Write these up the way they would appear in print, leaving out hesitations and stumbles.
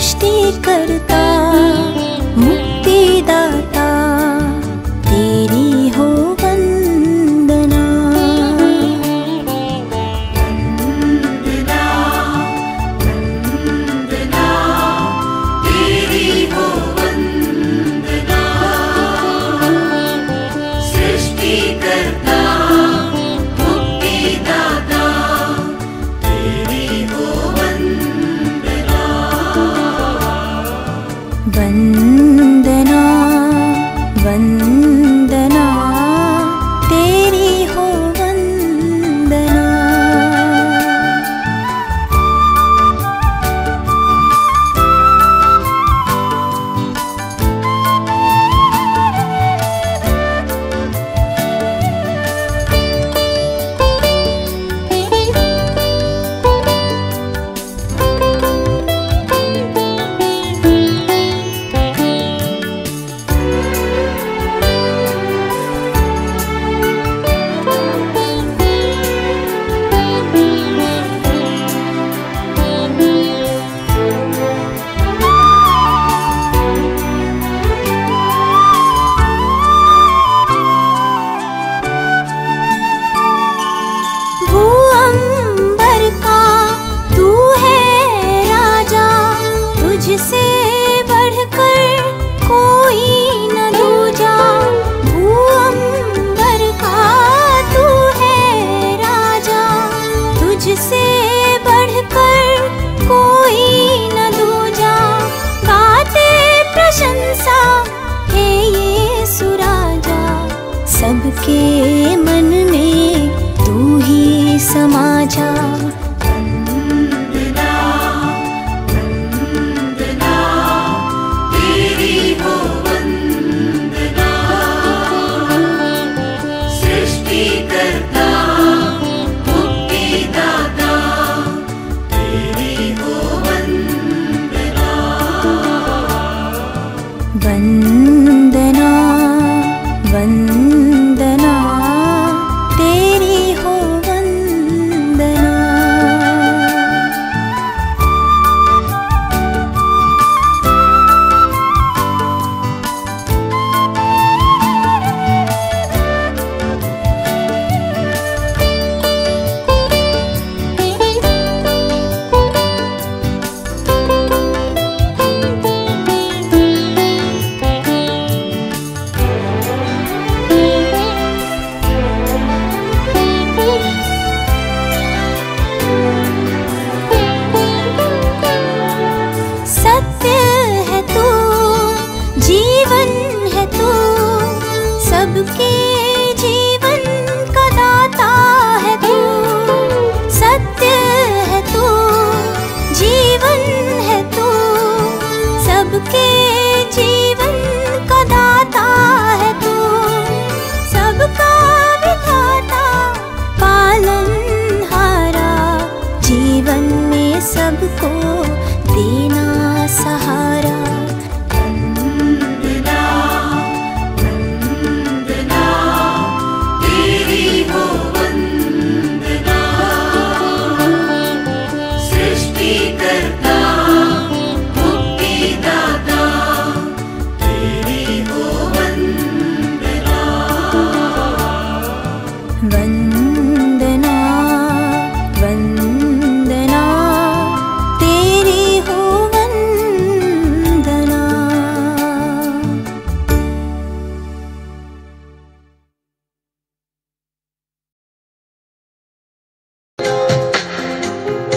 सृष्टिकर्ता मुक्तिदाता तेरी हो वंदना। वंदना वंदना तेरी हो वंदना। सृष्टिकर्ता मुक्तिदाता तेरी हो वंदना। वंदना वंदना तेरी हो वंदना। तुझसे बढ़कर कोई न दूजा। भूअंबर का तू है राजा, तुझसे बढ़कर कोई न दूजा। गाते प्रशंसा है यीशु राजा, सबके मन में तू ही समा जा। वंदना वंदना तेरी हो वंदना। सबके जीवन का दाता है तू, सत्य है तू, जीवन है तू। सबके जीवन का दाता है तू, सबका विधाता पालनहारा। जीवन में सबको देना सहारा। वंदना वंदना तेरी हो वंदना।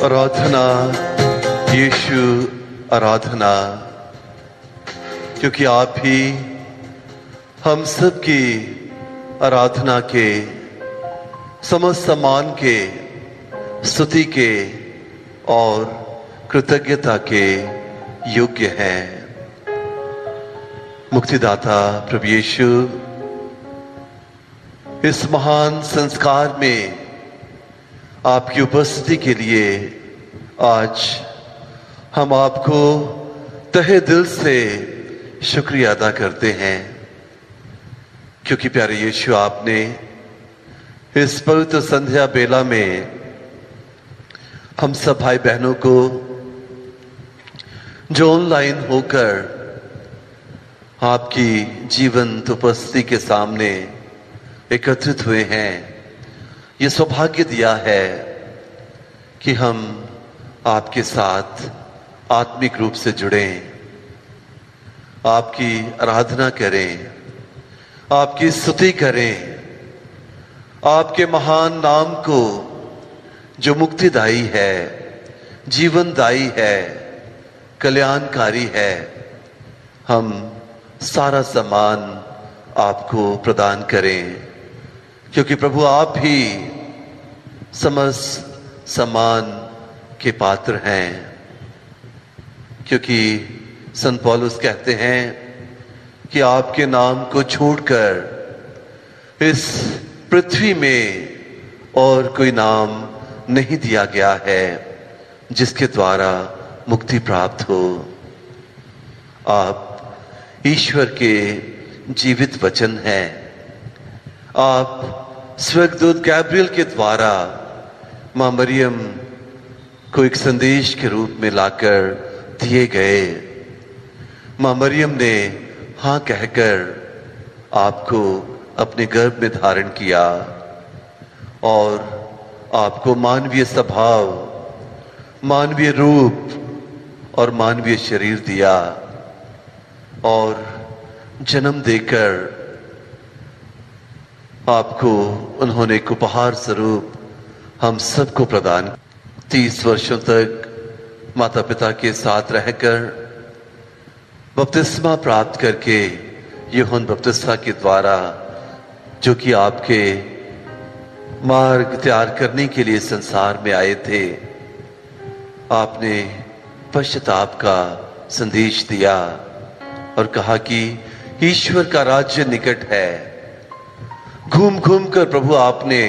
आराधना यीशु आराधना, क्योंकि आप ही हम सब की आराधना के, समस्त सम्मान के, स्तुति के और कृतज्ञता के योग्य हैं। मुक्तिदाता प्रभु यीशु, इस महान संस्कार में आपकी उपस्थिति के लिए आज हम आपको तहे दिल से शुक्रिया अदा करते हैं, क्योंकि प्यारे यीशु आपने इस पवित्र संध्या बेला में हम सब भाई बहनों को जो ऑनलाइन होकर आपकी जीवंत उपस्थिति के सामने एकत्रित हुए हैं, ये सौभाग्य दिया है कि हम आपके साथ आत्मिक रूप से जुड़ें, आपकी आराधना करें, आपकी स्तुति करें, आपके महान नाम को जो मुक्तिदायी है, जीवनदायी है, कल्याणकारी है, हम सारा सम्मान आपको प्रदान करें, क्योंकि प्रभु आप ही समस्त सम्मान के पात्र हैं। क्योंकि संत पौलुस कहते हैं कि आपके नाम को छोड़कर इस पृथ्वी में और कोई नाम नहीं दिया गया है जिसके द्वारा मुक्ति प्राप्त हो। आप ईश्वर के जीवित वचन हैं। आप स्वर्गदूत गैब्रियल के द्वारा मां मरियम को एक संदेश के रूप में लाकर दिए गए। मां मरियम ने हां कहकर आपको अपने गर्भ में धारण किया और आपको मानवीय स्वभाव, मानवीय रूप और मानवीय शरीर दिया और जन्म देकर आपको उन्होंने एक उपहार स्वरूप हम सबको प्रदान। 30 वर्षों तक माता पिता के साथ रहकर बपतिस्मा प्राप्त करके यूहन्ना बपतिस्मा के द्वारा, जो कि आपके मार्ग तैयार करने के लिए संसार में आए थे, आपने पश्चाताप का संदेश दिया और कहा कि ईश्वर का राज्य निकट है। घूम घूम कर प्रभु आपने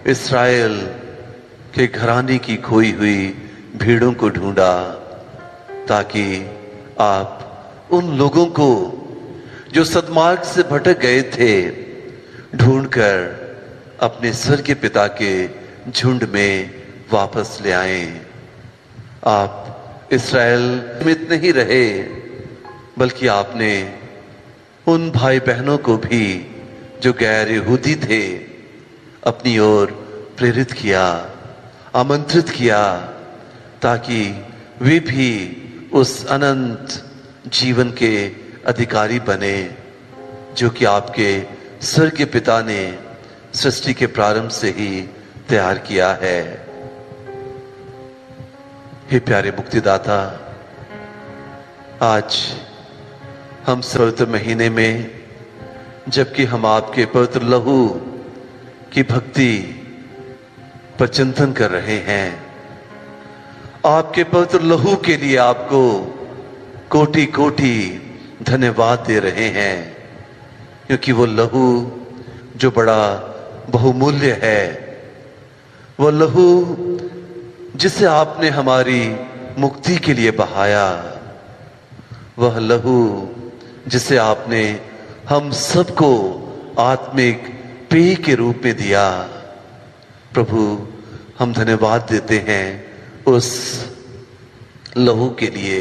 इस्राएल के घराने की खोई हुई भीड़ों को ढूंढा, ताकि आप उन लोगों को जो सद्मार्ग से भटक गए थे ढूंढकर अपने स्वर्गीय पिता के झुंड में वापस ले आए। आप इस्राएल में नहीं रहे, बल्कि आपने उन भाई बहनों को भी जो गैर यहूदी थे अपनी ओर प्रेरित किया, आमंत्रित किया, ताकि वे भी उस अनंत जीवन के अधिकारी बने जो कि आपके स्वर्गीय पिता ने सृष्टि के प्रारंभ से ही तैयार किया है। हे प्यारे मुक्तिदाता, आज हम पवित्र महीने में, जबकि हम आपके पवित्र लहू की भक्ति पर चिंतन कर रहे हैं, आपके पवित्र लहू के लिए आपको कोटि कोटि धन्यवाद दे रहे हैं, क्योंकि वो लहू जो बड़ा बहुमूल्य है, वो लहू जिसे आपने हमारी मुक्ति के लिए बहाया, वह लहू जिसे आपने हम सबको आत्मिक पेय के रूप में दिया। प्रभु, हम धन्यवाद देते हैं उस लहू के लिए,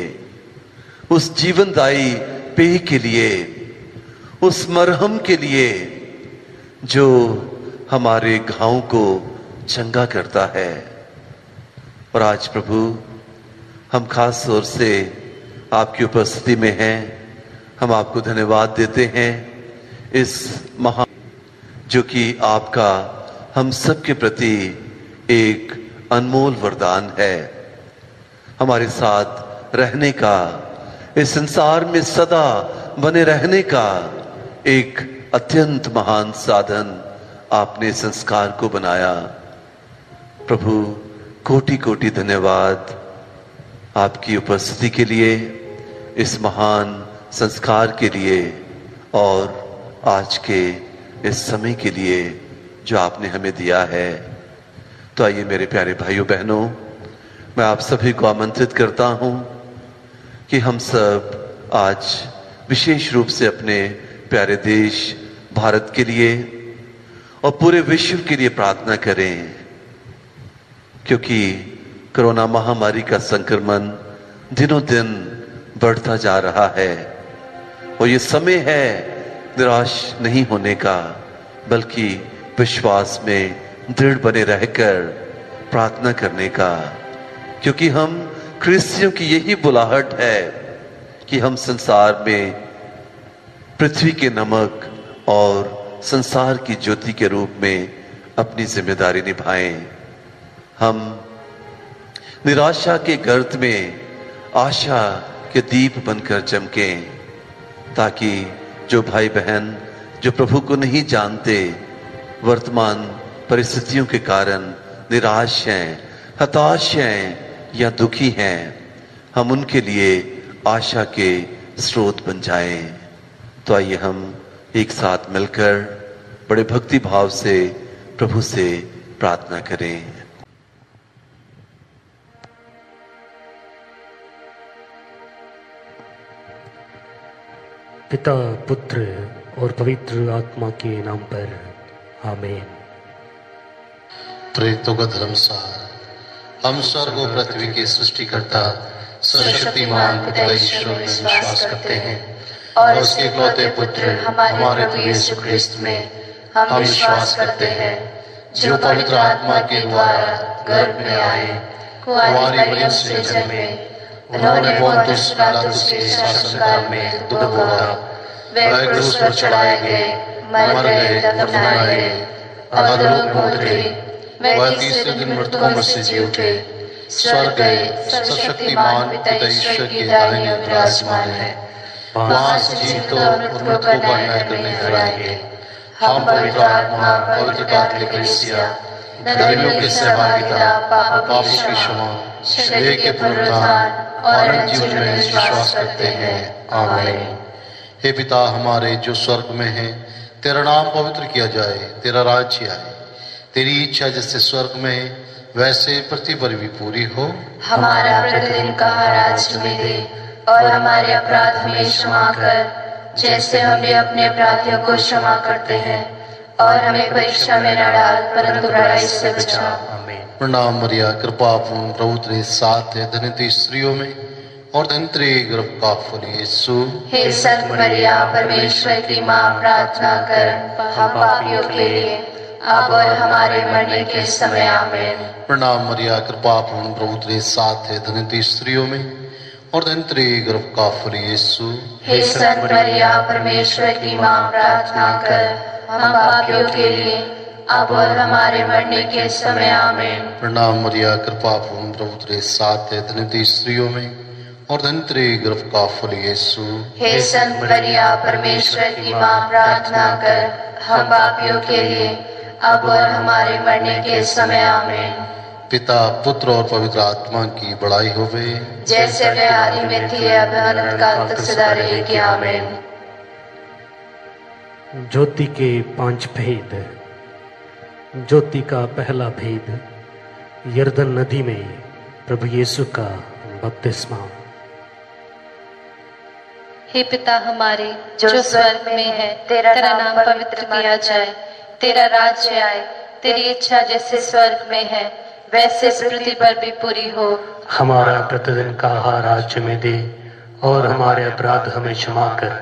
उस जीवनदायी पेय के लिए, उस मरहम के लिए जो हमारे घावों को चंगा करता है। और आज प्रभु, हम खास तौर से आपकी उपस्थिति में हैं, हम आपको धन्यवाद देते हैं इस महान, जो कि आपका हम सबके प्रति एक अनमोल वरदान है, हमारे साथ रहने का, इस संसार में सदा बने रहने का एक अत्यंत महान साधन आपने संस्कार को बनाया। प्रभु, कोटि कोटि धन्यवाद आपकी उपस्थिति के लिए, इस महान संस्कार के लिए और आज के इस समय के लिए जो आपने हमें दिया है। तो आइए मेरे प्यारे भाइयों बहनों, मैं आप सभी को आमंत्रित करता हूं कि हम सब आज विशेष रूप से अपने प्यारे देश भारत के लिए और पूरे विश्व के लिए प्रार्थना करें, क्योंकि कोरोना महामारी का संक्रमण दिनों दिन बढ़ता जा रहा है और ये समय है निराश नहीं होने का, बल्कि विश्वास में दृढ़ बने रहकर प्रार्थना करने का, क्योंकि हम क्रिस्तियों की यही बुलाहट है कि हम संसार में पृथ्वी के नमक और संसार की ज्योति के रूप में अपनी जिम्मेदारी निभाएं। हम निराशा के गर्त में आशा के दीप बनकर चमकें, ताकि जो भाई बहन जो प्रभु को नहीं जानते, वर्तमान परिस्थितियों के कारण निराश हैं, हताश हैं या दुखी हैं, हम उनके लिए आशा के स्रोत बन जाएं। तो आइए हम एक साथ मिलकर बड़े भक्ति भाव से प्रभु से प्रार्थना करें। पिता, पुत्र और पवित्र आत्मा के नाम पर आमीन। प्रेरितों का धर्मसार। हम स्वर्ग और पृथ्वी के सृष्टिकर्ता सर्वशक्तिमान पिता ईश्वर में विश्वास करते हैं और उसके इकलौते पुत्र हमारे प्रभु यीशु ख्रिस्त में हम विश्वास करते हैं, जो पवित्र आत्मा के द्वारा गर्भ में आए, कुंवारी मरियम से जन्मे, उन्होंने पोंतुस पिलातुस के शासनकाल में दुख भोगा, वे क्रूस पर चढ़ाए गए, मर गए, दफनाए गए, अधोलोक में उतरे, वह तीसरे दिन मृतकों में से जी उठे, स्वर्ग गए, सर्वशक्तिमान पिता ईश्वर की दाहिनी ओर विराजमान है, वहां से जीवितों और मृतकों का न्याय करने कराएंगे। हम पवित्र आत्मा, पवित्र कैथोलिक कलीसिया, धर्मियों की सहभागिता, पापों की क्षमा, शरीर के पुनरुत्थान और अनंत जीवन में विश्वास करते हैं। आमीन। हे पिता हमारे जो स्वर्ग में है, तेरा नाम पवित्र किया जाए, तेरा राज्य आए, तेरी इच्छा जैसे स्वर्ग में वैसे पृथ्वी पर भी पूरी हो। हमारा प्रतिदिन का आज हमें दे और हमारे अपराध हमें क्षमा कर, जैसे हम भी अपने अपराधियों को क्षमा करते हैं, और हमें परीक्षा में न डाल परंतु बुराई से बचा। प्रणाम मरिया, कृपा पूर्ण, प्रभु तेरे साथ है, धन्य तू स्त्रियों में और धन्य तेरे गर्भ का फल यीशु। हे संत मरिया, परमेश्वर की माँ, प्रार्थना कर हम पापियों के लिए अब और हमारे मरने के समय। आमीन। प्रणाम मरिया, कृपा पूर्ण, प्रभु तेरे साथ है, धन्य तू स्त्रियों में और धन्य तेरे गर्भ का फल यीशु। हे संत मरिया, परमेश्वर की माँ, प्रार्थना कर हम पापियों के लिए अब और हमारे मरने के समय। आमीन। प्रणाम मरिया, कृपा पूर्ण, प्रभु तेरे साथ है, धन्य तू स्त्रियों में और धन्य तेरे गर्भ का फल यीशु। हे संत मरिया, परमेश्वर की माँ, प्रार्थना कर हम पापियों के लिए अब और हमारे मरने के समय। आमीन। पिता, पुत्र और पवित्र आत्मा की बड़ाई होवे, जैसे वे आदि में थी अब अनंत काल तक सदा रहेगी। आमीन। ज्योति के 5 भेद। ज्योति का पहला भेद, यरदन नदी में प्रभु यीशु का बपतिस्मा। हे पिता हमारे जो स्वर्ग में है, तेरा नाम पवित्र किया जाए, तेरा राज्य आए, तेरी इच्छा जैसे स्वर्ग में है वैसे पृथ्वी पर भी पूरी हो। हमारा प्रतिदिन का आहार आज हमें दे और हमारे अपराध हमें क्षमा कर,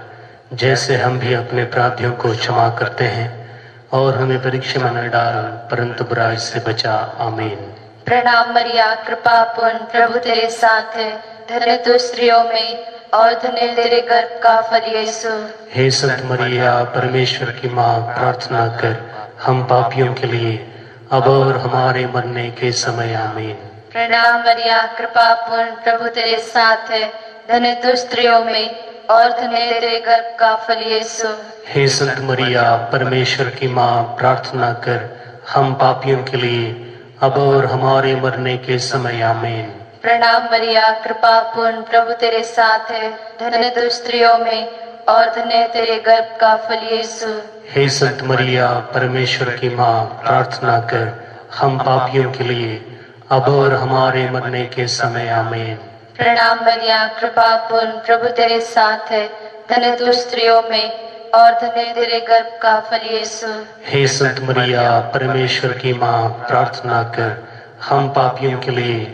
जैसे हम भी अपने अपराधियों को क्षमा करते हैं, और हमें परीक्षा में न डाल परंतु बुराई से बचा। आमीन। प्रणाम मरिया, कृपा पूर्ण, प्रभु तेरे साथ है, धन्य तू स्त्रियों में और धन्य तेरे गर्भ का फल यीशु। हे संत मरिया, परमेश्वर की माँ, प्रार्थना कर हम पापियों के लिए अब और हमारे मरने के समय। आमीन। प्रणाम मरिया, कृपा पूर्ण, प्रभु तेरे साथ है, धन्य तू स्त्रियों में और धन्य तेरे गर्भ का फल यीशु। हे संत मरिया, परमेश्वर की माँ, प्रार्थना कर हम पापियों के लिए अब और हमारे मरने के समय। आमीन। प्रणाम मरिया, कृपा पूर्ण, प्रभु तेरे साथ है, धन्य तू स्त्रियों में और धन्य तेरे गर्भ का फल यीशु। हे संत मरिया, परमेश्वर की माँ, प्रार्थना कर हम पापियों के लिए अब और हमारे मरने के समय। आमीन। प्रणाम मरिया, कृपा पूर्ण, प्रभु तेरे साथ है, धन्य तू स्त्रियों में और धन्य तेरे गर्भ का फल यीशु। हे संत मरिया, परमेश्वर की माँ, प्रार्थना कर हम पापियों के लिए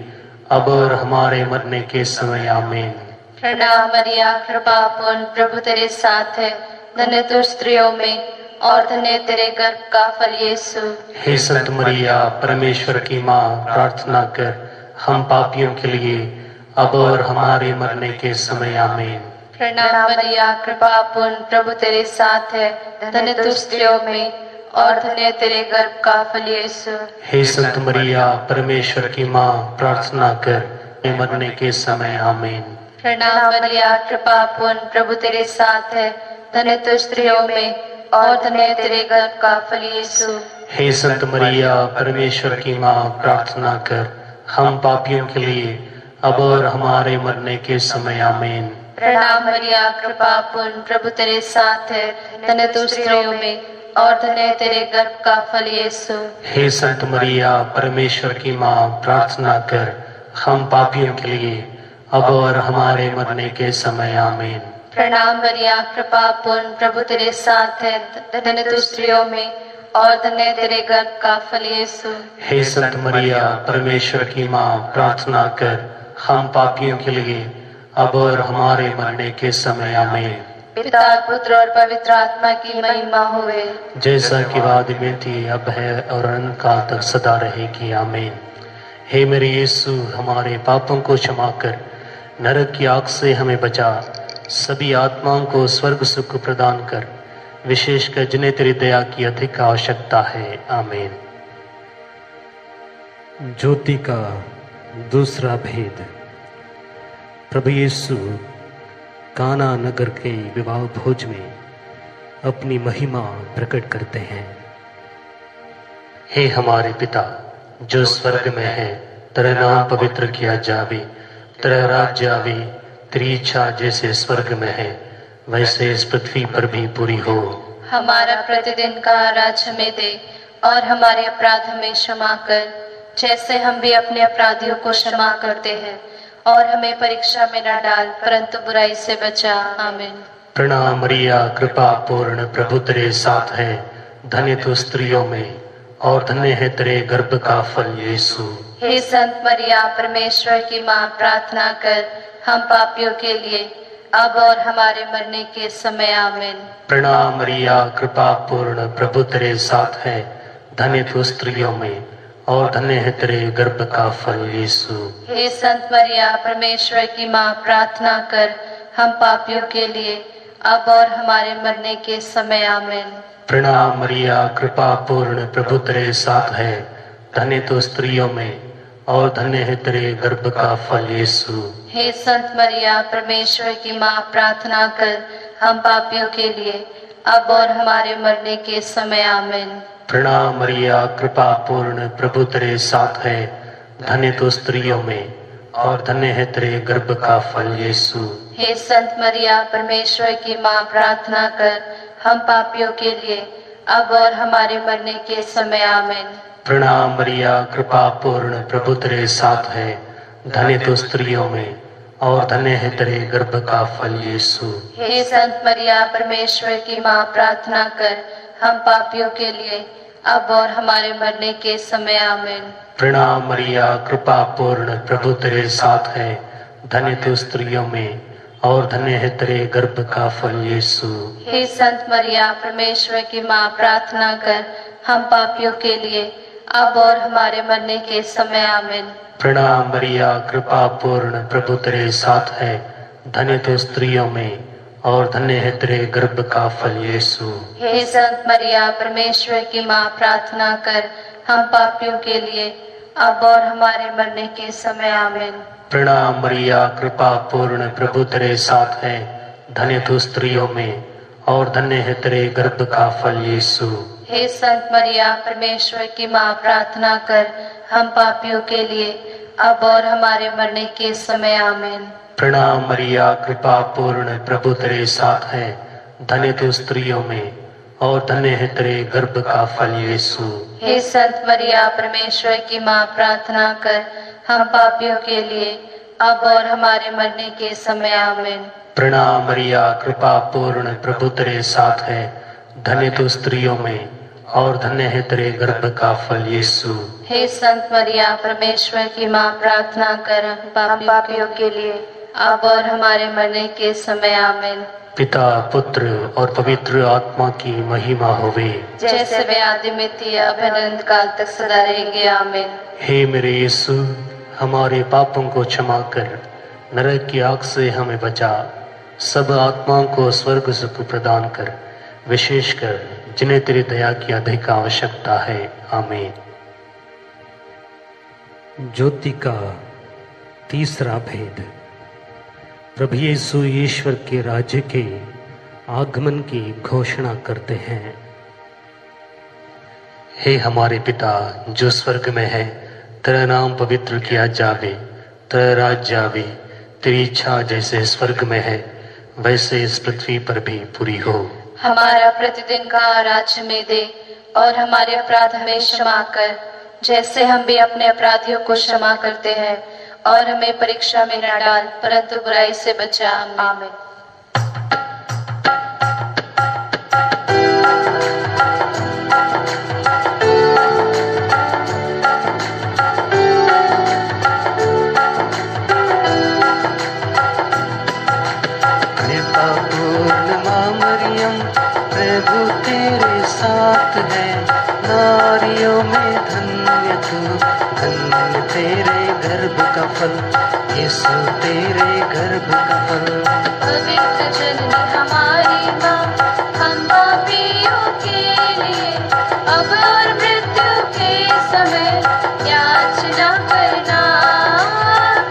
अब और हमारे मरने के समय। आमीन। प्रणाम मरिया, कृपा पूर्ण, प्रभु तेरे साथ है। धन्य तू स्त्रियों में और धन्य तेरे गर्भ का फल यीशु। हे संत मरिया, परमेश्वर की माँ, प्रार्थना कर हम पापियों के लिए अब और हमारे मरने के समय, आमीन। प्रणाम मरिया, कृपा पूर्ण, प्रभु तेरे साथ है। धन्य तू स्त्रियों में और धन्य तेरे गर्भ का फल यीशु। हे संत मरिया, परमेश्वर की माँ, प्रार्थना कर मरने के समय, आमीन। प्रणाम मरिया, कृपा पूर्ण, प्रभु तेरे साथ है। धन्य तू स्त्रियों में और धन्य तेरे गर्भ का फल यीशु। हे संत मरिया, परमेश्वर की माँ, प्रार्थना कर हम पापियों के लिए अब और हमारे मरने के समय, आमीन। प्रणाम मरिया, कृपा पूर्ण, प्रभु तेरे साथ है। धन्य तू स्त्रियों में और धन्य तेरे गर्भ का फल यीशु। हे संत मरिया, परमेश्वर की माँ, प्रार्थना कर हम पापियों के लिए अब और हमारे मरने के समय, आमीन। प्रणाम मरिया, कृपा पूर्ण, प्रभु तेरे साथ है। धन्य तू स्त्रियों में और धन्य तेरे गर्भ का फल यीशु। हे संत मरिया, परमेश्वर की माँ, प्रार्थना कर हम पापियों के लिए अब और हमारे मरने के समय, आमीन। पिता, पुत्र और पवित्र आत्मा की महिमा हुए, जैसा कि वादी में थी, अब है और अनंत काल तक सदा रहेगी, आमीन। हे मेरे यीशु, हमारे पापों को क्षमा कर नरक की आग से हमें बचा, सभी आत्माओं को स्वर्ग सुख प्रदान कर, विशेषकर जिन्हें तेरी दया की अधिक आवश्यकता है, आमीन। ज्योति का दूसरा भेद। प्रभु यीशु काना नगर के विवाह भोज में अपनी महिमा प्रकट करते हैं। हे हमारे पिता जो स्वर्ग में है, तेरा नाम पवित्र किया जावे, तेरा राज्य आवे, तेरी इच्छा जैसे स्वर्ग में है वैसे इस पृथ्वी पर भी पूरी हो। हमारा प्रतिदिन का आहार हमें दे और हमारे अपराध हमें क्षमा कर, जैसे हम भी अपने अपराधियों को क्षमा करते हैं, और हमें परीक्षा में न डाल परंतु बुराई से बचा, आमीन। प्रणाम मरिया, कृपा पूर्ण, प्रभु तेरे साथ है। धन्य तू स्त्रियों में और धन्य है तेरे गर्भ का फल यीशु। हे संत मरिया, परमेश्वर की माँ, प्रार्थना कर हम पापियों के लिए अब और हमारे मरने के समय, आमीन। प्रणाम मरिया, कृपा पूर्ण, प्रभु तेरे साथ है। धन्य तू स्त्रियों में और धन्य है तेरे गर्भ का फल यीशु। हे संत मरिया, परमेश्वर की माँ, प्रार्थना कर हम पापियों के लिए अब और हमारे मरने के समय, आमीन। प्रणाम मरिया, कृपा पूर्ण, प्रभु तेरे साथ है। धन्य तू स्त्रियों में और धन्य है तेरे गर्भ का फल यीशु। हे संत मरिया, परमेश्वर की माँ, प्रार्थना कर हम पापियों के लिए अब और हमारे मरने के समय, आमीन। प्रणाम मरिया, कृपा पूर्ण, प्रभु तेरे साथ है। धन्य तू स्त्रियों में और धन्य है तेरे गर्भ का फल यीशु। हे संत मरिया, परमेश्वर की माँ, प्रार्थना कर हम पापियों के लिए अब और हमारे मरने के समय, आमीन। प्रणाम मरिया, कृपा पूर्ण, प्रभु तेरे साथ है। धन्य तू स्त्रियों में और धन्य है तेरे गर्भ का फल यीशु। हे संत मरिया, परमेश्वर की माँ, प्रार्थना कर हम पापियों के लिए अब और हमारे मरने के समय, आमीन। प्रणाम मरिया, कृपा पूर्ण, प्रभु तेरे साथ है। धन्य तू स्त्रियों में और धन्य है तेरे गर्भ का फल यीशु। हे संत मरिया, परमेश्वर की माँ, प्रार्थना कर हम पापियों के लिए अब और हमारे मरने के समय, आमीन। प्रणाम मरिया, कृपा पूर्ण, प्रभु तेरे साथ है। धन्य तू स्त्रियों में और धन्य है तेरे गर्भ का फल यीशु। हे संत मरिया, परमेश्वर की माँ, प्रार्थना कर हम पापियों के लिए अब और हमारे मरने के समय, आमीन। प्रणाम मरिया, कृपा पूर्ण, प्रभु तेरे साथ है। धन्य तू स्त्रियों में और धन्य है तेरे गर्भ का फल यीशु। हे संत मरिया, परमेश्वर की माँ, प्रार्थना कर हम पापियों के लिए अब और हमारे मरने के समय, आमीन। प्रणाम मरिया, कृपा पूर्ण, प्रभु तेरे साथ है। धन्य तू स्त्रियों में और धन्य है तेरे गर्भ का फल यीशु। हे संत मरिया, परमेश्वर की माँ, प्रार्थना कर हम पापियों के लिए अब और हमारे मरने के समय, आमीन। प्रणाम मरिया, कृपा पूर्ण, प्रभु तेरे साथ है। धन्य तू स्त्रियों में और धन्य है तेरे गर्भ का फल यीशु। हे संत मरिया, परमेश्वर की माँ, प्रार्थना कर हम पापियों के लिए अब और हमारे मरने के समय आमीन। पिता पुत्र और पवित्र आत्मा की महिमा होवे, जैसे वे आदि में थी अब अनंत काल तक सदा रहेंगे आमीन। हे मेरे यीशु, हमारे पापों को क्षमा कर, नरक की आग से हमें बचा, सब आत्माओं को स्वर्ग सुख प्रदान कर, विशेषकर जिन्हें तेरी दया की अधिक आवश्यकता है। आमीन। ज्योति का तीसरा भेद। प्रभु यीशु ईश्वर के राज्य के आगमन की घोषणा करते हैं। हे हमारे पिता जो स्वर्ग में है, तेरा नाम पवित्र किया जावे, तेरा राज्य आवे, तेरी इच्छा जैसे स्वर्ग में है वैसे इस पृथ्वी पर भी पूरी हो। हमारा प्रतिदिन का आहार हमें दे और हमारे अपराध हमें क्षमा कर, जैसे हम भी अपने अपराधियों को क्षमा करते हैं, और हमें परीक्षा में न डाल परंतु बुराई से बचा। आमीन। प्रभु तेरे साथ है, नारियों में धन्य तू, धन्य तेरे गर्भ का फल, यीशु तेरे गर्भ का फल। पवित्र जननी हमारी माँ, हम पापियों के लिए अब और मृत्यु के समय याचना करना,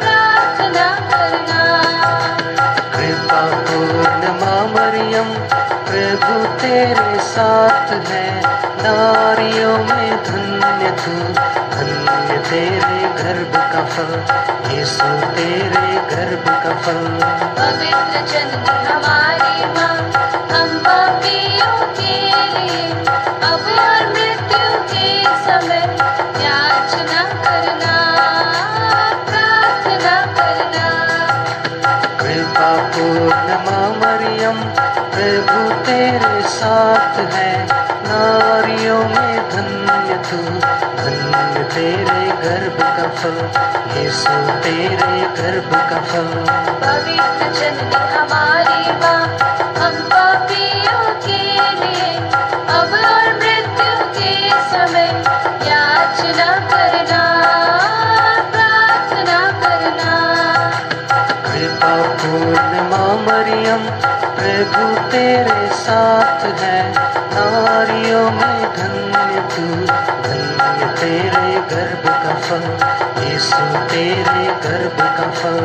प्रार्थना करना। कृपा पूर्ण माँ मरियम, प्रभु तेरे साथ है, नारियों में धन्य तू, धन्य तेरे गर्भ का फल, यीशु तेरे गर्भ का फल। पवित्र जननी हमारी माँ, हम पापियों के लिए अब और मृत्यु के समय याचना करना, प्रार्थना करना। कृपा पूर्ण माँ मरियम, प्रभु तेरे साथ है, नारियों में धन्य तू, धन्य तेरे गर्भ का फल, यीशु तेरे गर्भ का फल। पवित्र जननी हमारी माँ, हम पापियों के लिए अब और मृत्यु के समय याचना करना, प्रार्थना करना। कृपा पूर्ण माँ मरियम, प्रभु तेरे साथ है, नारियों में धन्य तू, धन्य तेरे गर्भ का फल, यीशु तेरे गर्भ का फल।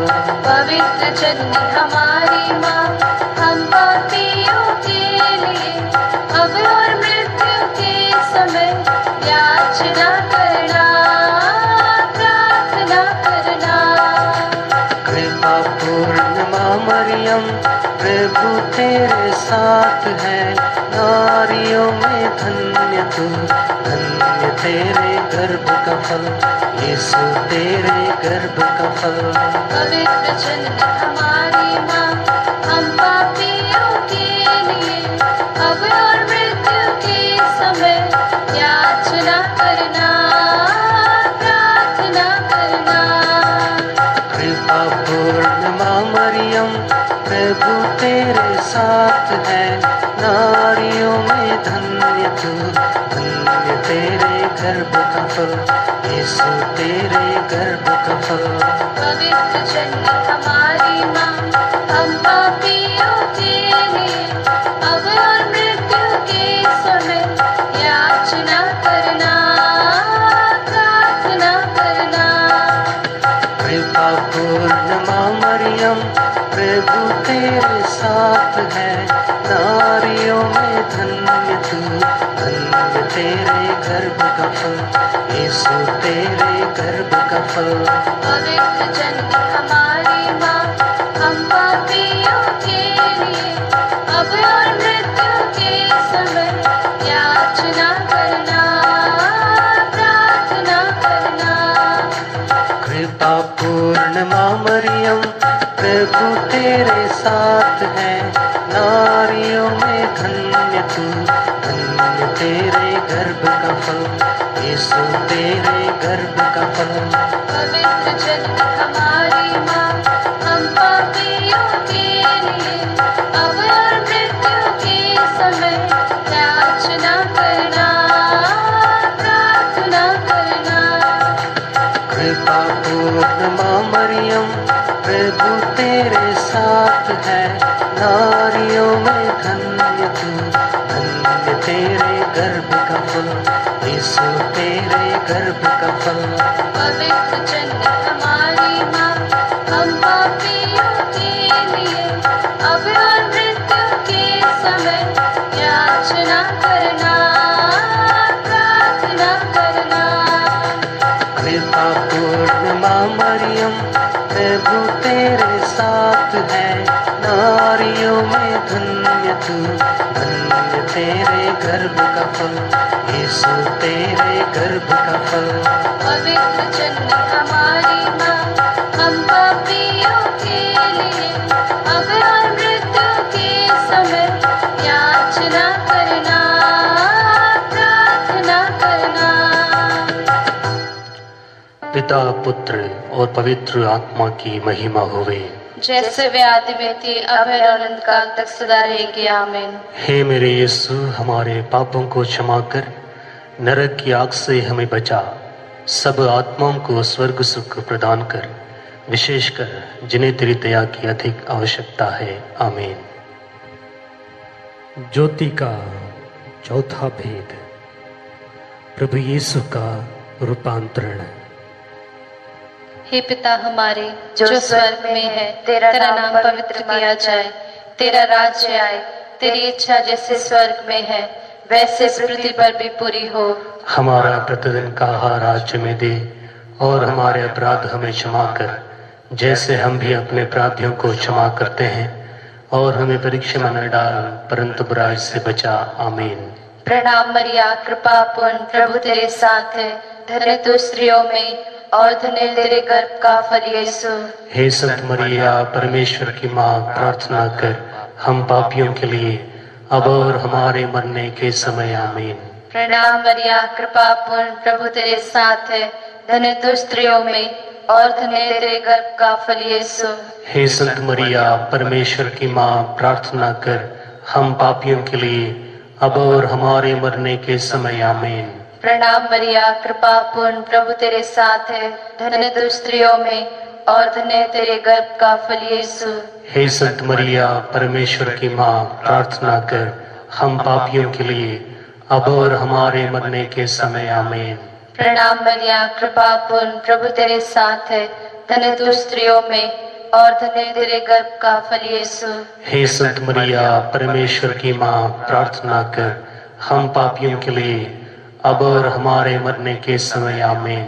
पवित्र जननी हमारी माँ, हम पापियों के लिए अब और मृत्यु के समय याचना करना, प्रार्थना करना। कृपा पूर्ण माँ मरियम, प्रभु तेरे साथ है, नारियों में धन्य तू, धन्य तेरे गर्भ का फल, यीशु तेरे गर्भ का फल। पवित्र जननी हमारी माँ, हम पापियों के लिए अब और मृत्यु के समय याचना करना, प्रार्थना करना। कृपा पूर्ण माँ मरियम, प्रभु तेरे साथ है, नारियों में धन्य तू, धन्य तेरे गर्भ का फल, यीशु तेरे गर्भ का फल। पवित्र जननी हमारी माँ, हम पापियों के लिए अब और मृत्यु के समय याचना करना, प्रार्थना करना। कृपा पूर्ण माँ मरियम, प्रभु तेरे साथ है, नारियों में धन्य तू, धन्य तेरे गर्भ का फल, यीशु तेरे गर्भ का फल। पवित्र जननी हमारी माँ, हम पापियों के लिए अब और मृत्यु के समय याचना करना, प्रार्थना करना। कृपा पूर्ण माँ मरियम, प्रभु तेरे साथ है, नारियों में धन्य तू, धन्य तेरे गर्भ का फल, यीशु तेरे गर्भ का फल। पवित्र जननी हमारी माँ, हम पापियों पूर्ण माँ मरियम, प्रभु तेरे साथ है, नारियों में धन्य तू, धन्य तेरे गर्भ का फल, यीशु तेरे गर्भ का फल। पवित्र जन्म हमारी माँ, हम पापियों के लिए अब और मृत्यु के समय याचना करना, प्रार्थना करना। कृपा पूर्ण माँ मरियम, प्रभु तेरे साथ है, नारियों में धन्य तू, धन्य तेरे गर्भ का फल, यीशु तेरे गर्भ का फल। पवित्र जन्म हमारी माँ, हम पापियों के लिए अब और मृत्यु के समय याचना करना, प्रार्थना करना। पिता पुत्र और पवित्र आत्मा की महिमा होवे, जैसे वे आदि में थी, अब है और अनंत काल तक सदा रहेगी। आमीन। हे मेरे यीशु, हमारे पापों को क्षमा कर, नरक की आग से हमें बचा, सब आत्माओं को स्वर्ग सुख प्रदान कर, विशेषकर जिन्हें तेरी दया की अधिक आवश्यकता है। आमीन। ज्योति का चौथा भेद, प्रभु यीशु का रूपांतरण। हे पिता हमारे जो स्वर्ग में है, तेरा नाम पवित्र किया जाए, तेरा राज्य आए, तेरी इच्छा जैसे स्वर्ग में है वैसे पृथ्वी पर भी पूरी हो। हमारा प्रतिदिन का आहार आज हमें दे, और हमारे अपराध हमें क्षमा कर, जैसे हम भी अपने अपराधियों को क्षमा करते हैं, और हमें परीक्षा में न डाल, परंतु बुराई से बचा। आमीन। प्रणाम मरिया, कृपा पूर्ण, प्रभु तेरे साथ है, धन्य तू स्त्रियों में और धन्य तेरे गर्भ का फल यीशु। हे संत मरिया, परमेश्वर की माँ, प्रार्थना कर हम पापियों के लिए अब और हमारे मरने के समय। आमीन। प्रणाम मरिया, कृपा पूर्ण, प्रभु तेरे साथ है, धन्य तू स्त्रियों में और धन्य तेरे गर्भ का फल यीशु। हे संत मरिया, परमेश्वर की माँ, प्रार्थना कर हम पापियों के लिए अब और हमारे मरने के समय। आमीन। प्रणाम मरिया, कृपा पूर्ण, प्रभु तेरे साथ है, धन्य तू स्त्रियों में और धन्य तेरे गर्भ का फल यीशु। हे संत मरिया, परमेश्वर की माँ, प्रार्थना कर हम पापियों के लिए अब और हमारे मरने के समय। आमीन। प्रणाम मरिया, कृपा पूर्ण, प्रभु तेरे साथ है, धन्य तू स्त्रियों में और धन्य तेरे गर्भ का फल यीशु। हे संत मरिया, परमेश्वर की माँ, प्रार्थना कर हम पापियों के लिए अब और हमारे मरने के समय। आमीन।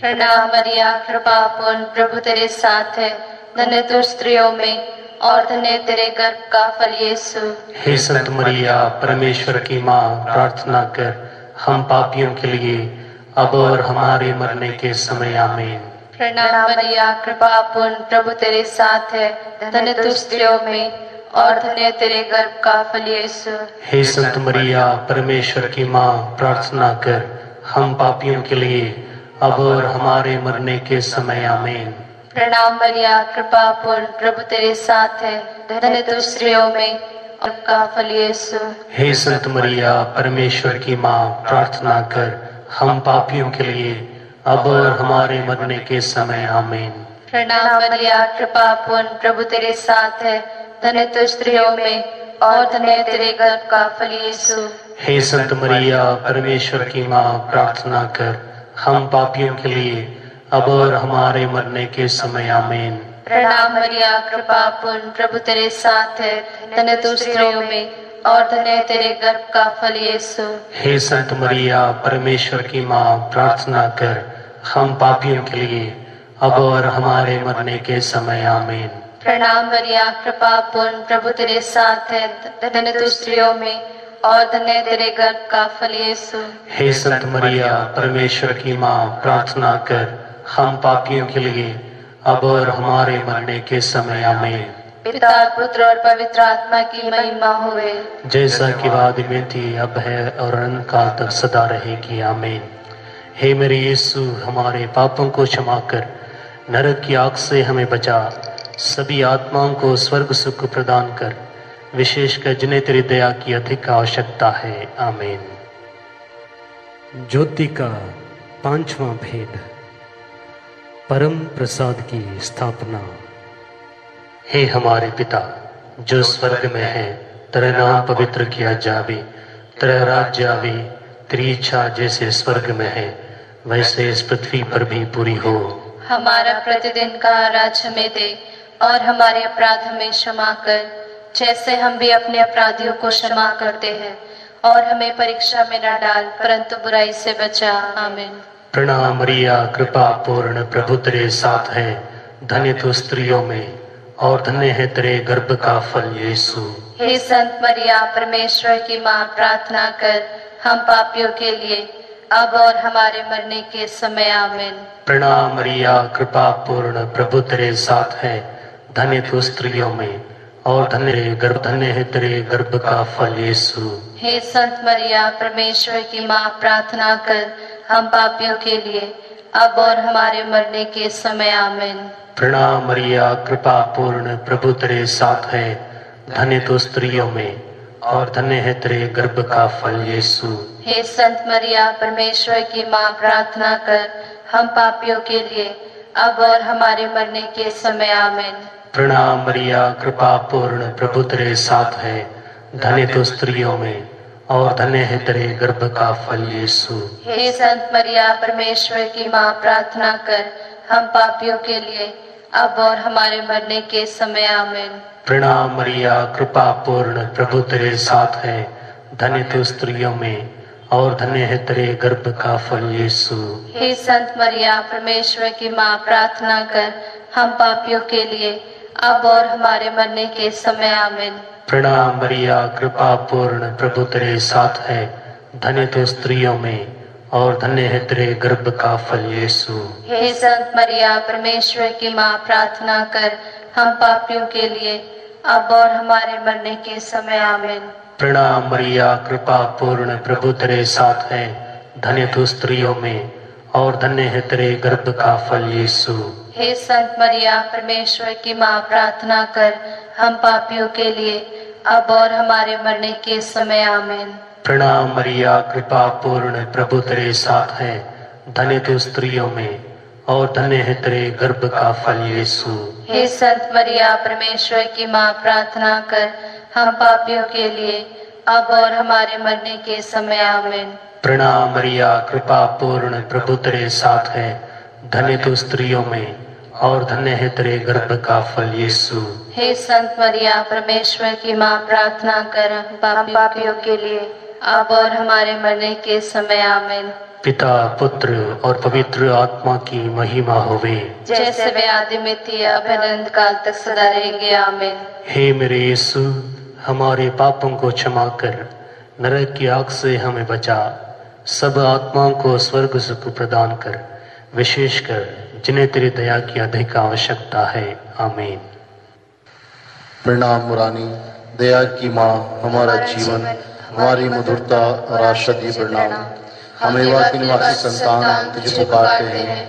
प्रणाम मरिया, कृपा पूर्ण, प्रभु तेरे साथ है, धन्य तू स्त्रियों में और धन्य तेरे गर्भ का फल यीशु। हे संत मरिया, परमेश्वर की माँ, प्रार्थना कर हम पापियों के लिए अब और हमारे मरने के समय। आमीन। प्रणाम मरिया, कृपा पूर्ण, प्रभु तेरे साथ है, धन्य तू स्त्रियों में और धन्य तेरे गर्भ का फल यीशु। हे संत मरिया, परमेश्वर की माँ, प्रार्थना कर हम पापियों के लिए अब और हमारे मरने के समय। आमीन। प्रणाम मरिया, कृपा पूर्ण, प्रभु तेरे साथ है, धन्य तू स्त्रियों में और का फल यीशु। हे संत मरिया, परमेश्वर की माँ, प्रार्थना कर हम पापियों के लिए अब और हमारे मरने के समय। आमीन। प्रणाम मरिया, कृपा पूर्ण, प्रभु तेरे साथ है, धन्य तू स्त्रियों में और धन्य तेरे गर्भ का फल यीशु। हे संत मरिया, परमेश्वर की माँ, प्रार्थना कर हम पापियों के लिए अब और हमारे मरने के समय। आमीन। प्रणाम मरिया, कृपा पूर्ण, प्रभु तेरे साथ है, धन्य तू स्त्रियों में और धन्य तेरे गर्भ का फल यीशु। हे संत मरिया, परमेश्वर की माँ, प्रार्थना कर हम पापियों के लिए अब और हमारे मरने के समय। आमीन। प्रणाम मरिया, कृपा पूर्ण, प्रभु तेरे साथ है, धन्य तू स्त्रियों में और धन्य तेरे गर्भ का फल यीशु। हे संत मरिया, परमेश्वर की माँ, प्रार्थना कर हम पापियों के लिए अब और हमारे मरने के समय। आमीन। पिता, पुत्र और पवित्र आत्मा की महिमा हुए, जैसा कि आदि में थी, अब है और अनंत काल तक सदा रहेगी। आमीन। हे मेरे यीशु, हमारे पापों को क्षमा कर, नरक की आग से हमें बचा, सभी आत्माओं को स्वर्ग सुख प्रदान कर, विशेषकर जिन्हें तेरी दया की अधिक आवश्यकता है। आमीन। ज्योति का पांचवा भेद, परम प्रसाद की स्थापना। हे हमारे पिता जो स्वर्ग में है, तेरा नाम पवित्र किया जावे, तेरा राज्य आवे, तेरी इच्छा जैसे स्वर्ग में है वैसे इस पृथ्वी पर भी पूरी हो। हमारा प्रतिदिन का आहार हमें दे और हमारे अपराध हमें क्षमा कर, जैसे हम भी अपने अपराधियों को क्षमा करते हैं, और हमें परीक्षा में न डाल परंतु बुराई से बचा। आमीन। प्रणाम मरिया, कृपा पूर्ण, प्रभु तेरे साथ है, धन्य तू स्त्रियों में और धन्य है तेरे गर्भ का फल यीशु। हे संत मरिया, परमेश्वर की माँ, प्रार्थना कर हम पापियों के लिए अब और हमारे मरने के समय। आमीन। प्रणाम मरिया, कृपा पूर्ण, प्रभु तेरे साथ है, धन्य तू स्त्रियों में और धन्य है तेरे गर्भ का फल यीशु। हे संत मरिया, परमेश्वर की माँ, प्रार्थना कर हम पापियों के लिए अब और हमारे मरने के समय। आमीन। प्रणाम मरिया, कृपा पूर्ण, प्रभु तेरे साथ है, धन्य तू स्त्रियों में और धन्य है तेरे गर्भ का फल यीशु। हे संत मरिया, परमेश्वर की माँ, प्रार्थना कर हम पापियों के लिए अब और हमारे मरने के समय। आमीन। प्रणाम मरिया, कृपा पूर्ण, प्रभु तेरे साथ है, धन्य तू स्त्रियों में और धन्य है तेरे गर्भ का फल यीशु। हे संत मरिया, परमेश्वर की माँ, प्रार्थना कर हम पापियों के लिए अब और हमारे मरने के समय। आमीन। प्रणाम मरिया, कृपा पूर्ण, प्रभु तेरे साथ है, धन्य तू स्त्रियों में और धन्य है तेरे गर्भ का फल यीशु। हे संत मरिया, परमेश्वर की माँ, प्रार्थना कर हम पापियों के लिए अब और हमारे मरने के समय। आमीन। प्रणाम मरिया, कृपा पूर्ण, प्रभु तेरे साथ है, धन्य तू स्त्रियों में और धन्य है तेरे गर्भ का फल यीशु। हे संत मरिया, परमेश्वर की माँ, प्रार्थना कर हम पापियों के लिए अब और हमारे मरने के समय। आमीन। प्रणाम मरिया, कृपा पूर्ण, प्रभु तेरे साथ है, धन्य तू स्त्रियों में और धन्य है तेरे गर्भ का फल यीशु। हे संत मरिया, परमेश्वर की माँ, प्रार्थना कर हम पापियों के लिए अब और हमारे मरने के समय। आमीन। प्रणाम मरिया, कृपा पूर्ण, प्रभु तेरे साथ है, धन्य तू स्त्रियों में और धन्य है तेरे गर्भ का फल यीशु। हे संत मरिया, परमेश्वर की माँ, प्रार्थना कर हम पापियों के लिए अब और हमारे मरने के समय। आमीन। प्रणाम मरिया, कृपा पूर्ण, प्रभु तेरे साथ है, धन्य तू स्त्रियों में और धन्य है तेरे गर्भ का फल यीशु। हे संत मरिया, परमेश्वर की माँ, प्रार्थना कर हम पापियों के लिए अब और हमारे मरने के समय। आमीन। पिता, पुत्र और पवित्र आत्मा की महिमा होवे, जैसे वे आदि में थी अब अनंत काल तक सदा रहेंगे। आमीन। हे मेरे यीशु, हमारे पापों को क्षमा कर, नरक की आग से हमें बचा, सब आत्माओं को स्वर्ग सुख प्रदान कर, विशेषकर जिन्हें तेरी दया की अधिक आवश्यकता है। आमीन। प्रणाम मुरानी, दया की माँ, हमारा जीवन, हमारी मधुरता और आशा दी प्रणाम। हम एवा की निवासी संतान तुझे पुकारते हैं,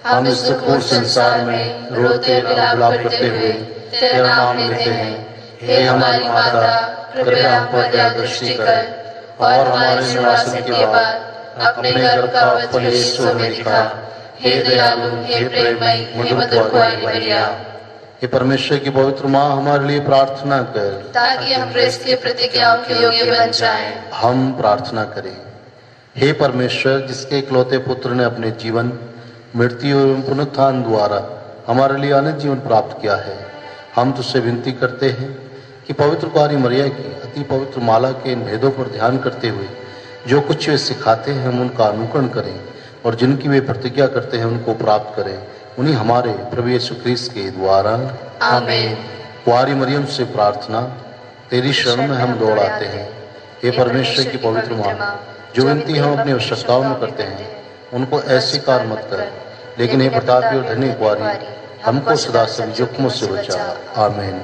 हम इस दुखपूर्ण संसार में रोते विलाप करते हुए तेरा नाम लेते हैं। हे हमारी माता, कृपया हम पर दया दृष्टि कर और हमारे निवासन के बाद अपने गर्भ का फल यीशु हमें दिखा। हे दयालु, हे प्रेममयी, हे मधुर कुंवारी मरिया। हे परमेश्वर की पवित्र माँ, हमारे लिए प्रार्थना कर ताकि हम क्रिस्त की प्रतिज्ञाओं के योग्य बन जाएं। हम प्रार्थना करें। हे परमेश्वर, जिसके इकलौते पुत्र ने अपने जीवन, मृत्यु एवं पुनरुत्थान द्वारा हमारे लिए अनंत जीवन प्राप्त किया है, हम तुझसे विनती करते हैं कि पवित्र कुंवारी मरिया की अति पवित्र माला के इन भेदों पर ध्यान करते हुए जो कुछ वे सिखाते हैं हम उनका अनुकरण करें और जिनकी वे प्रतिज्ञा करते हैं उनको प्राप्त करें, उन्हीं हमारे प्रभु यीशु ख्रीस्त के द्वारा। आमीन। कुंवारी मरियम से प्रार्थना, तेरी शरण में हम दौड़ आते हैं। हे परमेश्वर की पवित्र माँ, जो विनती हम अपनी आवश्यकताओं में करते हैं उनको ऐसी कार मत कर, लेकिन हे प्रतापी और धन्य कुंवारी, हमको सदा सभी जोखिमों से बचा। आमीन।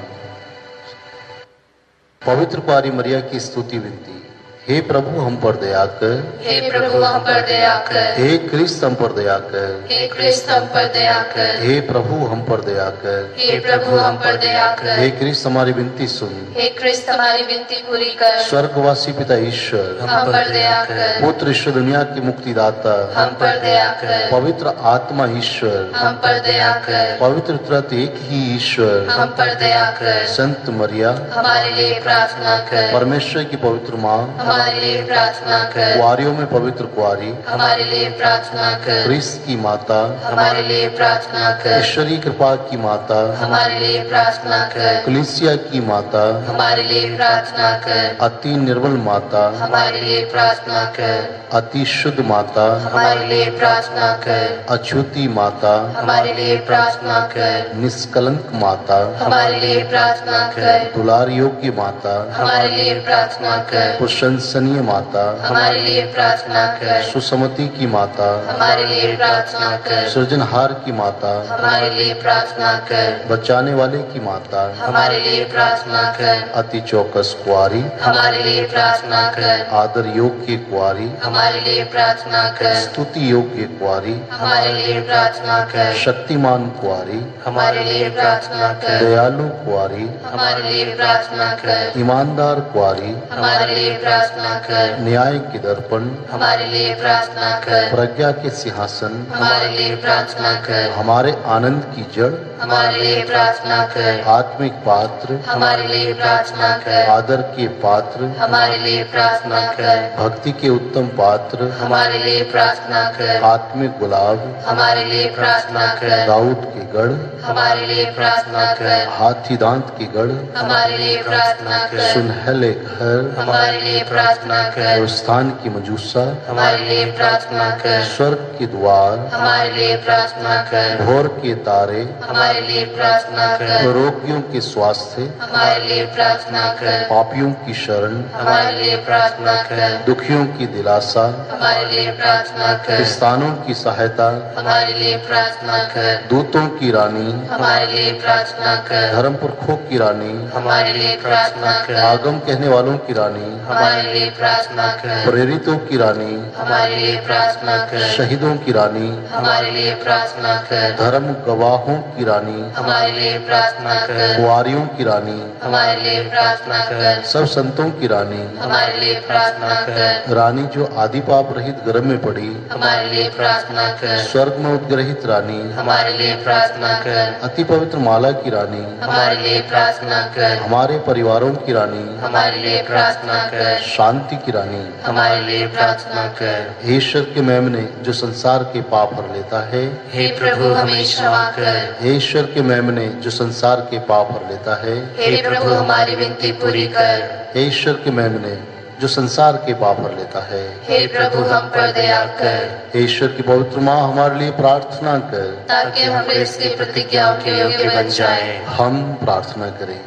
पवित्र कुंवारी मरिया की स्तुति विनती। हे प्रभु हम पर दया कर। हे प्रभु हम पर दया कर। हे क्रिस्त हम पर दया कर। हे क्रिस्त हम पर दया कर। हे प्रभु हम पर दया कर। हे प्रभु हम पर दया कर। हे क्रिस्त हमारी विनती सुन। हे क्रिस्त हमारी विनती पूरी कर। स्वर्गवासी पिता ईश्वर हम पर दया कर। पुत्र ईश्वर दुनिया की मुक्तिदाता हम पर दया कर। पवित्र आत्मा ईश्वर हम पर दया कर। पवित्र त्रित्व एक ही ईश्वर हम पर दया कर। संत मरिया हमारे लिए प्रार्थना कर। परमेश्वर की पवित्र माँ हमारे लिए प्रार्थना कर। कुआरियों में पवित्र कुआरी हमारे लिए प्रार्थना कर। क्रिस्त की माता हमारे लिए प्रार्थना कर। ईश्वरीय कृपा की माता हमारे लिए प्रार्थना कर। कलीसिया की माता हमारे लिए प्रार्थना कर। अति निर्मल माता हमारे लिए प्रार्थना कर। अति शुद्ध माता हमारे लिए प्रार्थना कर। अछूती माता हमारे लिए प्रार्थना कर। निष्कलंक माता हमारे लिए प्रार्थना कर। दुलार योग्य माता हमारे लिए प्रार्थना कर। प्रशंसनीय माता हमारे लिए प्रार्थना कर। सुसमति की माता हमारे लिए प्रार्थना कर। सृजनहार की माता हमारे लिए प्रार्थना कर। बचाने वाले की माता हमारे लिए प्रार्थना कर। अति चौकस कुआरी हमारे लिए प्रार्थना कर। आदर योग्य कुआरी हमारे लिए प्रार्थना कर। स्तुति योग्य कुआरी हमारे लिए प्रार्थना कर। शक्तिमान कुआरी हमारे लिए प्रार्थना कर। दयालु कुआरी हमारे लिए प्रार्थना कर। ईमानदार कुआरी हमारे लिए प्रार्थना कर। न्याय के दर्पण हमारे लिए प्रार्थना कर। प्रज्ञा के सिंहासन हमारे लिए प्रार्थना कर। हमारे आनंद की जड़ हमारे लिए प्रार्थना कर। आत्मिक पात्र हमारे लिए प्रार्थना कर। आदर के पात्र हमारे लिए प्रार्थना कर। भक्ति के उत्तम पात्र हमारे लिए प्रार्थना कर। आत्मिक गुलाब हमारे लिए प्रार्थना कर। दाऊद के गढ़ हमारे लिए प्रार्थना कर। हाथी दांत के गढ़ हमारे लिए प्रार्थना कर। सुनहले घर हमारे लिए प्रार्थना कर। और स्थान की मजूसा हमारे लिए प्रार्थना कर। स्वर्ग के द्वार हमारे लिए प्रार्थना कर। भोर के तारे हमारे लिए प्रार्थना कर। रोगियों के स्वास्थ्य हमारे लिए प्रार्थना कर। पापियों की शरण हमारे लिए प्रार्थना कर। दुखियों की दिलासा हमारे लिए प्रार्थना कर। किसानों की सहायता हमारे लिए प्रार्थना कर। दूतों की रानी हमारे लिए प्रार्थना कर। धर्म पुरखों की रानी हमारे लिए प्रार्थना कर। आगम कहने वालों की रानी हमारे लिए प्रार्थना कर। प्रेरितों की रानी हमारे लिए प्रार्थना कर। शहीदों की रानी हमारे लिए प्रार्थना कर। धर्म गवाहों की रानी हमारे लिए प्रार्थना कर। कुआरियों की रानी हमारे लिए प्रार्थना कर। सब संतों की रानी हमारे लिए प्रार्थना कर। रानी जो आदि पाप रहित गर्भ में पड़ी हमारे लिए प्रार्थना कर। स्वर्ग में उद्ग्रहित रानी हमारे लिए प्रार्थना कर। अति पवित्र माला की रानी हमारे लिए प्रार्थना कर। हमारे परिवारों की रानी हमारे लिए प्रार्थना कर। शांति की रानी हमारे लिए प्रार्थना कर। ईश्वर के मेमने जो संसार के पाप हर लेता है हे प्रभु हमें क्षमा कर। ईश्वर के मेमने जो संसार के पाप हर लेता है हे प्रभु हमारी विनती पूरी कर। ईश्वर के मेमने जो संसार के पाप हर लेता है हे प्रभु हम पर दया कर। ईश्वर की पवित्र माँ हमारे लिए प्रार्थना कर ताकि हम इसकी प्रतिज्ञाओं के योग्य बन जाएं। हम प्रार्थना करें।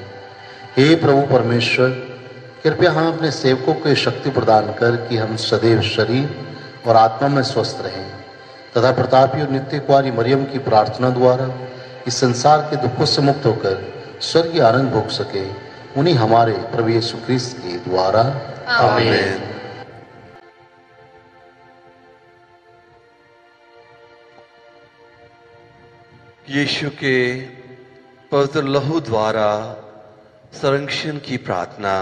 हे प्रभु परमेश्वर, कृपया हम अपने सेवकों को शक्ति प्रदान कर कि हम सदैव शरीर और आत्मा में स्वस्थ रहें तथा प्रतापी और नित्य कुमारी मरियम की प्रार्थना द्वारा इस संसार के दुखों से मुक्त होकर स्वर्गीय आनंद भोग सके। उन्हीं हमारे प्रभु यीशु क्रिस्त के द्वारा आमीन। यीशु के पवित्र लहू द्वारा संरक्षण की प्रार्थना।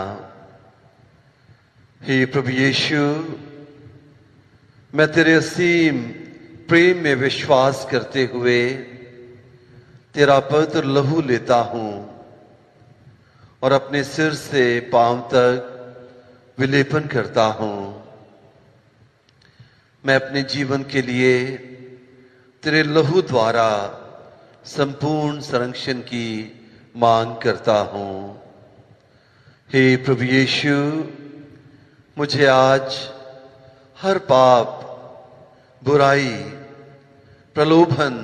हे प्रभु यीशु, मैं तेरे असीम प्रेम में विश्वास करते हुए तेरा पवित्र लहू लेता हूं और अपने सिर से पांव तक विलेपन करता हूं। मैं अपने जीवन के लिए तेरे लहू द्वारा संपूर्ण संरक्षण की मांग करता हूं। हे प्रभु यीशु, मुझे आज हर पाप, बुराई, प्रलोभन,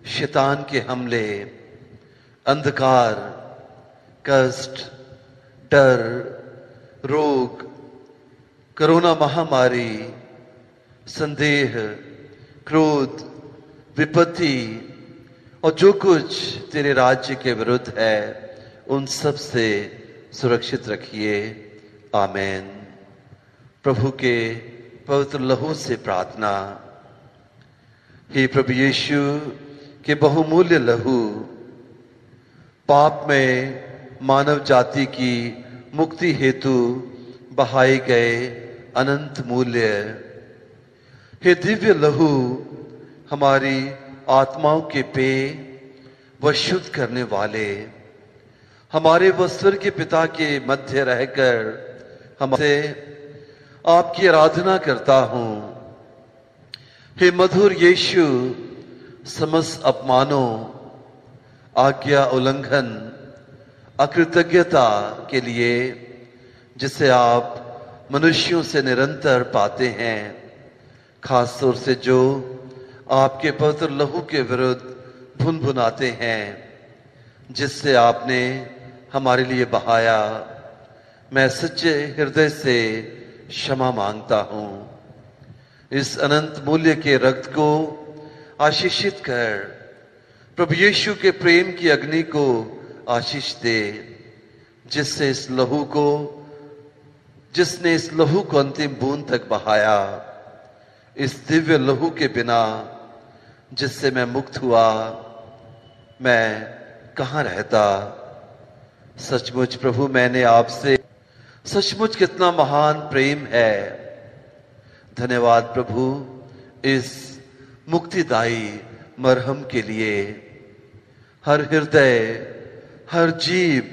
शैतान के हमले, अंधकार, कष्ट, डर, रोग, कोरोना महामारी, संदेह, क्रोध, विपत्ति और जो कुछ तेरे राज्य के विरुद्ध है, उन सब से सुरक्षित रखिए। आमेन। प्रभु के पवित्र लहू से प्रार्थना। हे प्रभु यीशु के बहुमूल्य लहू, पाप में मानव जाति की मुक्ति हेतु बहाए गए अनंत मूल्य, हे दिव्य लहू हमारी आत्माओं के पेय व शुद्ध करने वाले, हमारे व स्वर्ग के पिता के मध्य रहकर हमसे आपकी आराधना करता हूं। हे मधुर यीशु, समस्त अपमानों, आज्ञा उल्लंघन, अकृतज्ञता के लिए जिसे आप मनुष्यों से निरंतर पाते हैं, खास तौर से जो आपके पवित्र लहू के विरुद्ध भुनभुनाते हैं, जिससे आपने हमारे लिए बहाया, मैं सच्चे हृदय से क्षमा मांगता हूं। इस अनंत मूल्य के रक्त को आशीषित कर प्रभु यीशु के प्रेम की अग्नि को आशीष दे, जिसने इस लहू को अंतिम बूंद तक बहाया। इस दिव्य लहू के बिना जिससे मैं मुक्त हुआ, मैं कहां रहता। सचमुच प्रभु, मैंने आपसे सचमुच कितना महान प्रेम है। धन्यवाद प्रभु इस मुक्तिदायी मरहम के लिए। हर हृदय, हर जीव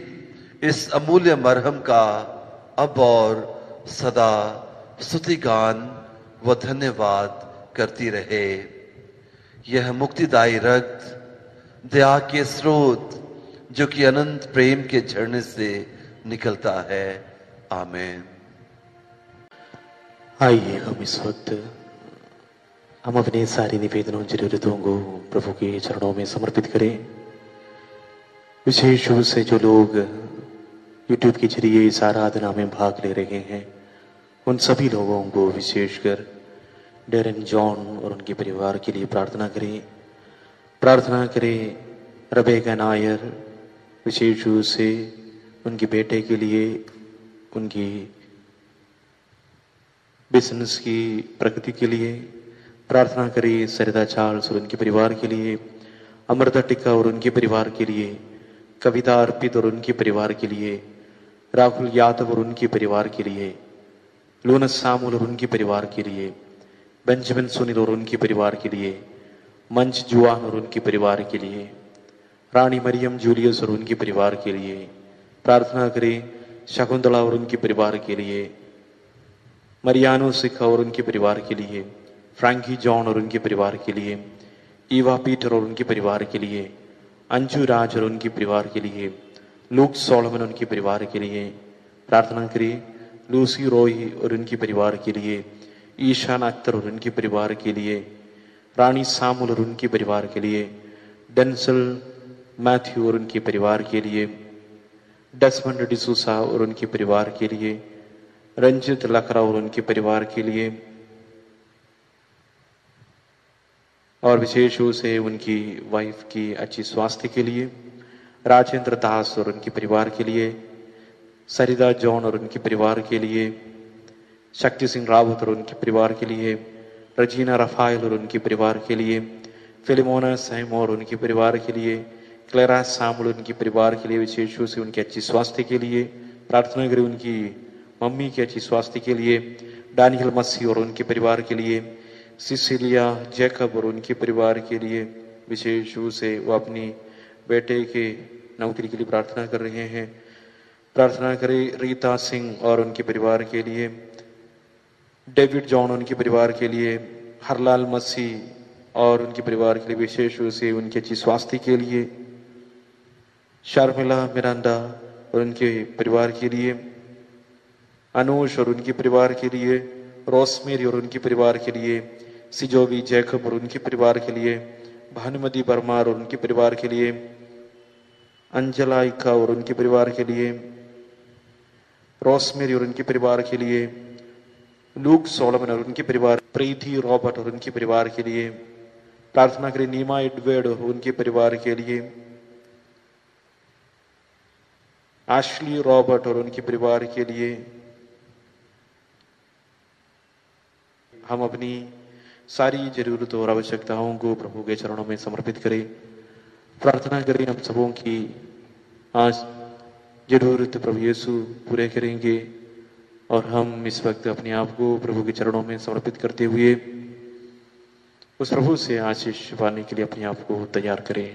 इस अमूल्य मरहम का अब और सदा स्तुतिगान व धन्यवाद करती रहे। यह मुक्तिदायी रक्त दया के स्रोत जो कि अनंत प्रेम के झरने से निकलता है। आमीन। आइए हम इस वक्त हम अपने सारी निवेदनों जरूरतों को प्रभु के चरणों में समर्पित करें। विशेष रूप से जो लोग यूट्यूब के जरिए इस आराधना में भाग ले रहे हैं, उन सभी लोगों को विशेषकर डेरन जॉन और उनके परिवार के लिए प्रार्थना करें। रबेका नायर, विशेष रूप से उनके बेटे के लिए, उनकी बिजनेस की प्रगति के लिए प्रार्थना करें। सरिता चार्ल्स और उनके परिवार के लिए, अमृता टिक्का और उनके परिवार के लिए, कविता अर्पित और उनके परिवार के लिए, राहुल यादव और उनके परिवार के लिए, लूनस सामुल और उनके परिवार के लिए, बेंजामिन सुनील और उनके परिवार के लिए, मंच जुआन और उनके परिवार के लिए, रानी मरियम जूलियस और उनके परिवार के लिए प्रार्थना करें। शकुंतला और उनके परिवार के लिए, मरियानो सिखा और उनके परिवार के लिए, फ्रैंकी जॉन और उनके परिवार के लिए, ईवा पीटर और उनके परिवार के लिए, अंजू राज और उनके परिवार के लिए, लूक सोलोमन उनके परिवार के लिए प्रार्थना करें। लूसी रॉय और उनके परिवार के लिए, ईशान अख्तर और उनके परिवार के लिए, रानी सामुल और उनके परिवार के लिए, डेंसल मैथ्यू और उनके परिवार के लिए, डेस्मंड डिसूसा और उनके परिवार के लिए, रंजित लखरा और उनके परिवार के लिए, और विशेष रूप से उनकी वाइफ की अच्छी स्वास्थ्य के लिए, राजेंद्र दास और उनके परिवार के लिए, सरिता जॉन और उनके परिवार के लिए, शक्ति सिंह रावत और उनके परिवार के लिए, रजीना रफाइल और उनके परिवार के लिए, फिलिमोना सैमो और उनके परिवार के लिए, क्लेरा सामुल उनके परिवार के लिए, विशेष रूप से उनकी अच्छी स्वास्थ्य के लिए प्रार्थना करें। उनकी मम्मी की अच्छी स्वास्थ्य के लिए, डानियल मसी और उनके परिवार के लिए, सिसिलिया जैकब और उनके परिवार के लिए, विशेष रूप से वो अपनी बेटे के नौकरी के लिए प्रार्थना कर रहे हैं। प्रार्थना करें रीता सिंह और उनके परिवार के लिए, डेविड जॉन उनके परिवार के लिए, हरलाल मसीह और उनके परिवार के लिए, विशेष रूप से उनकी अच्छी स्वास्थ्य के लिए, शर्मिला मिरांडा और उनके परिवार के लिए, अनुष और उनके परिवार के लिए, रोसमेरी और उनके परिवार के लिए, सिजोवी जैकब और उनके परिवार के लिए, भानुमति परमार और उनके परिवार के लिए, अंजला इक्का और उनके परिवार के लिए, रोसमेरी और उनके परिवार के लिए, लूक सोलोमन और उनके परिवार, प्रीति रॉबर्ट और उनके परिवार के लिए प्रार्थना करें। नीमा एडवर्ड और उनके परिवार के लिए, आशली रॉबर्ट और उनके परिवार के लिए, हम अपनी सारी जरूरतों और आवश्यकताओं को प्रभु के चरणों में समर्पित करें। प्रार्थना करें हम सबों की आज जरूरत प्रभु यीशु पूरे करेंगे और हम इस वक्त अपने आप को प्रभु के चरणों में समर्पित करते हुए उस प्रभु से आशीष पाने के लिए अपने आप को तैयार करें।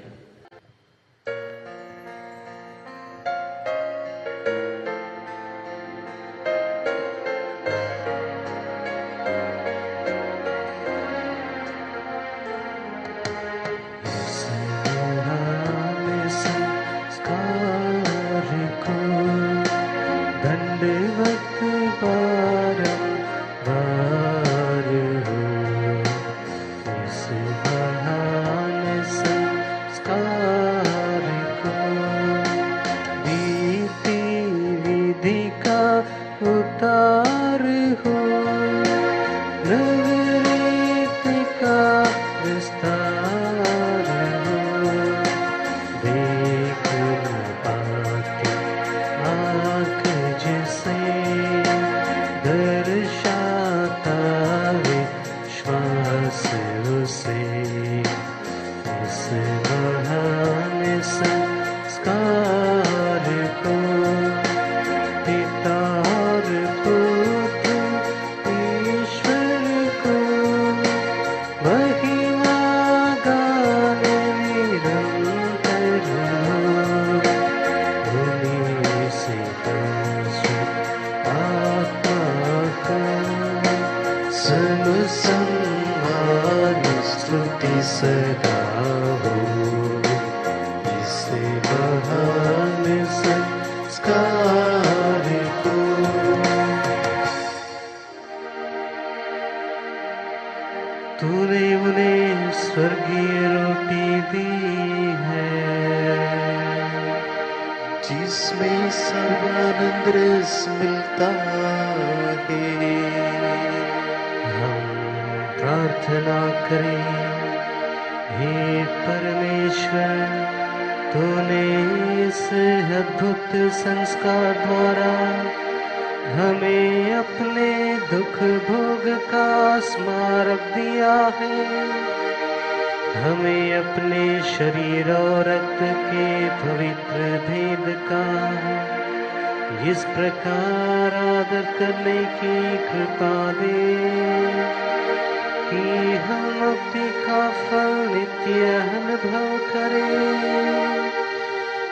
तूने उन्हें स्वर्गीय रोटी दी है जिसमें सर्वानंद रस मिलता है। हम प्रार्थना करें, हे परमेश्वर, तूने इस अद्भुत संस्कार द्वारा हमें अपने दुख भोग का स्मारक दिया है। हमें अपने शरीर और रक्त के पवित्र भेद का इस प्रकार आदर करने की कृपा दे कि हम मुक्ति का फल नित्य अनुभव करें।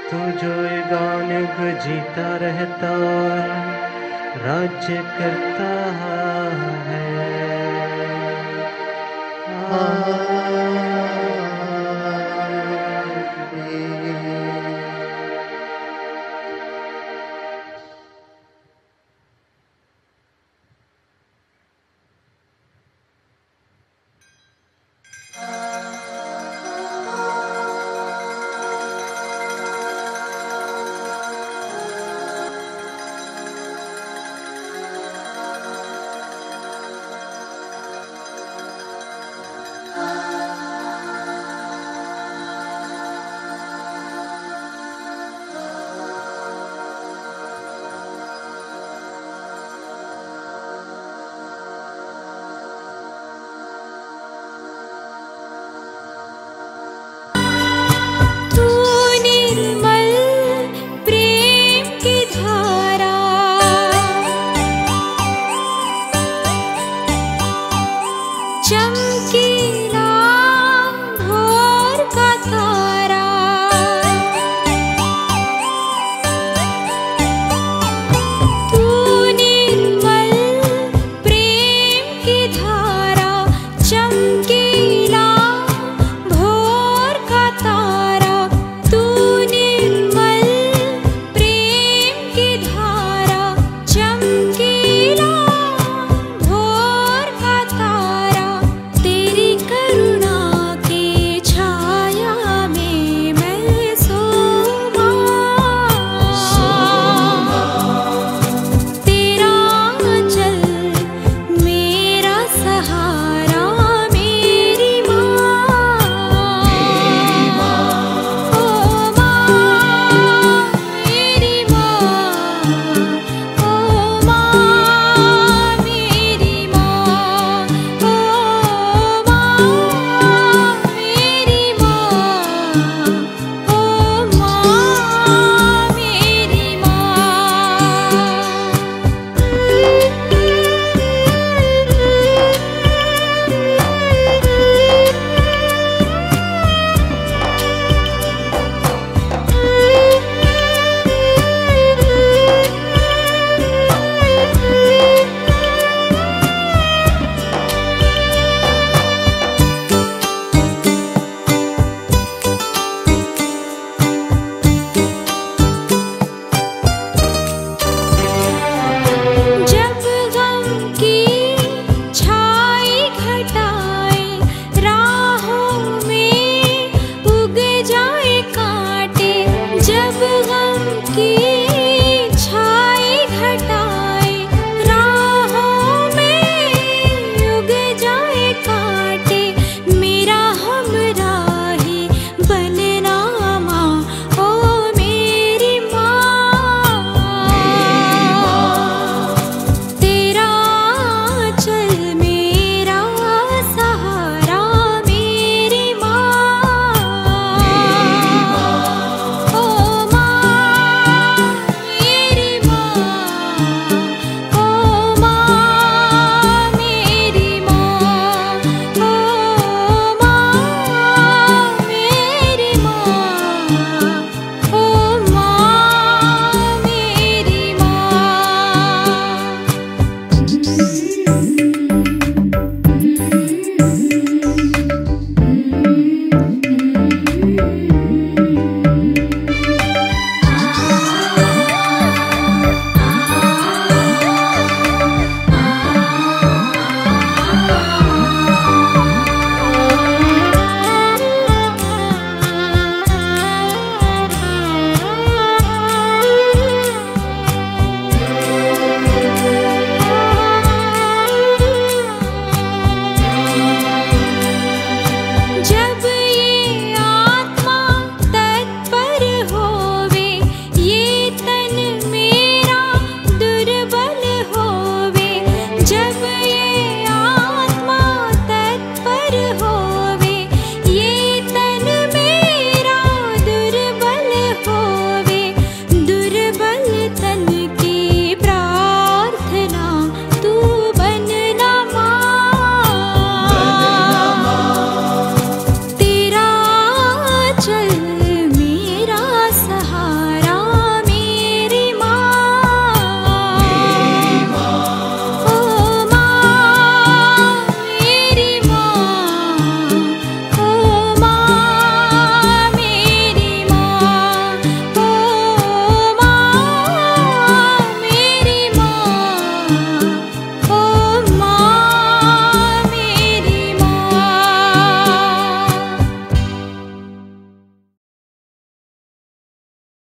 तू जो युगानुग जीता रहता राज्य करता है।